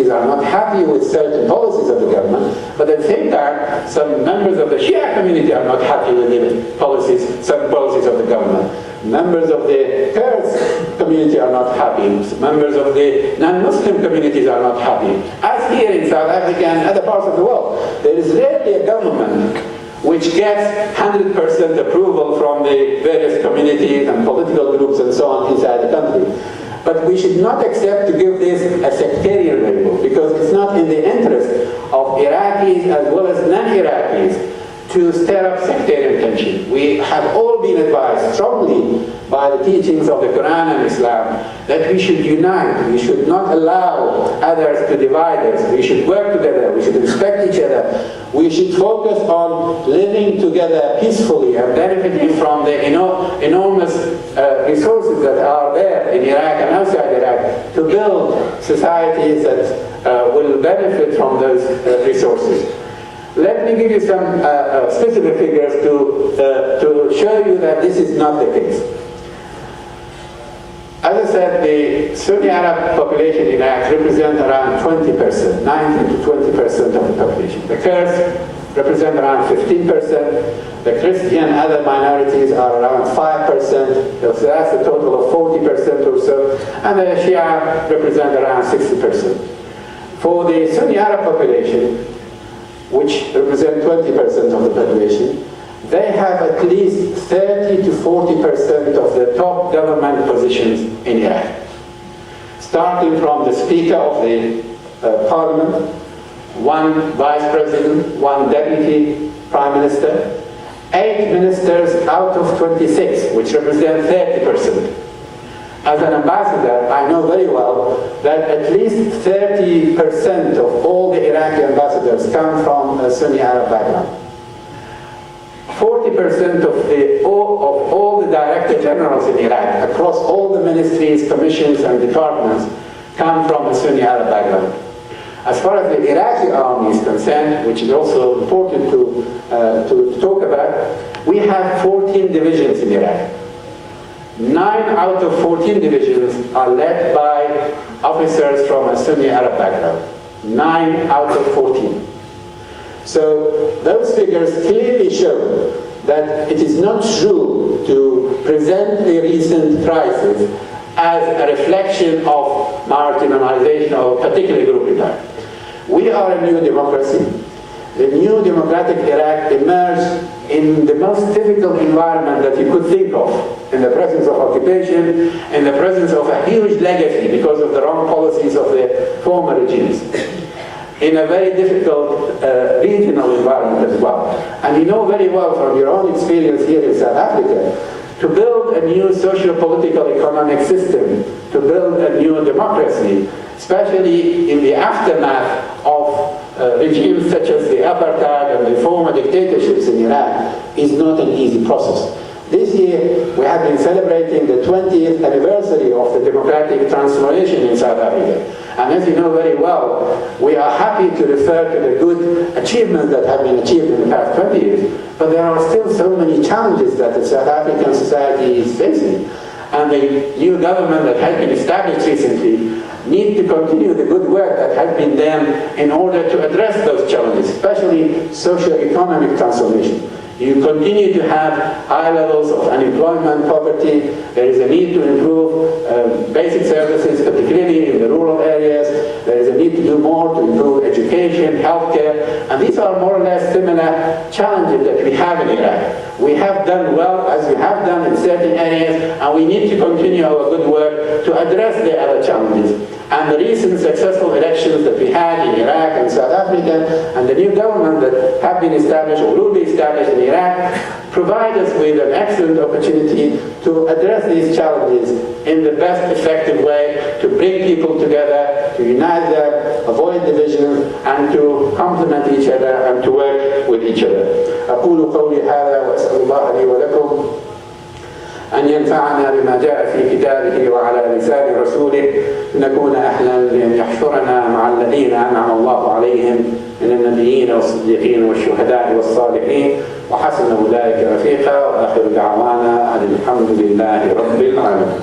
communities are not happy with certain policies of the government, but at the same time, some members of the Shia community are not happy with the policies, some policies of the government. Members of the Kurds community are not happy. Members of the non-Muslim communities are not happy. As here in South Africa and other parts of the world, there is rarely a government which gets 100% approval from the various communities and political groups and so on inside the country. But we should not accept to give this a sectarian label, because it's not in the interest of Iraqis as well as non-Iraqis to stir up sectarian tension. We have all been advised strongly by the teachings of the Quran and Islam that we should unite. We should not allow others to divide us. We should work together. We should respect each other. We should focus on living together peacefully and benefiting from the enormous resources that are there in Iraq and outside Iraq to build societies that will benefit from those resources. Let me give you some specific figures to show you that this is not the case. As I said, the Sunni Arab population in Iraq represents around 20%, 19 to 20% of the population. The Kurds represent around 15%. The Christian and other minorities are around 5%. So that's a total of 40% or so. And the Shia represent around 60%. For the Sunni Arab population, which represent 20% of the population, they have at least 30 to 40% of the top government positions in Iraq. Starting from the Speaker of the Parliament, one Vice President, one Deputy Prime Minister, 8 ministers out of 26, which represent 30%. As an ambassador, I know very well that at least 30% of all the Iraqi ambassadors come from a Sunni Arab background. 40% of all the Director Generals in Iraq, across all the ministries, commissions, and departments, come from a Sunni Arab background. As far as the Iraqi army is concerned, which is also important to talk about, we have 14 divisions in Iraq. 9 out of 14 divisions are led by officers from a Sunni Arab background. 9 out of 14. So those figures clearly show that it is not true to present the recent crisis as a reflection of marginalization of a particular group in Iraq. We are a new democracy. The new democratic Iraq emerged in the most difficult environment that you could think of, in the presence of occupation, in the presence of a huge legacy because of the wrong policies of the former regimes, in a very difficult regional environment as well. And you know very well from your own experience here in South Africa, to build a new socio-political economic system, to build a new democracy, especially in the aftermath of regimes such as the apartheid and the former dictatorships in Iraq, is not an easy process. This year, we have been celebrating the 20th anniversary of the democratic transformation in South Africa. And as you know very well, we are happy to refer to the good achievements that have been achieved in the past 20 years, but there are still so many challenges that the South African society is facing. And the new government that has been established recently need to continue the good work that has been done in order to address those challenges, especially socio-economic transformation. You continue to have high levels of unemployment, poverty. There is a need to improve basic services, particularly in the rural areas. There is a need to do more to improve education, healthcare, and these are more or less similar challenges that we have in Iraq. We have done well, as we have done in certain areas, and we need to continue our good work to address the other challenges. And the recent successful elections that we had in Iraq and South Africa, and the new government that have been established or will be established in Iraq, provide us with an excellent opportunity to address these challenges in the best effective way, to bring people together, to unite them, avoid division, and to complement each other and to work with each other. أقول قولي هذا وأسأل الله لي ولكم أن ينفعنا بما جاء في كتابه وعلى لسان رسوله، نكون أهلا لأن يحشرنا مع الذين أنعم الله عليهم من النبيين والصديقين والشهداء والصالحين وحسن أولئك رفيقا، وآخر دعوانا أن الحمد لله رب العالمين.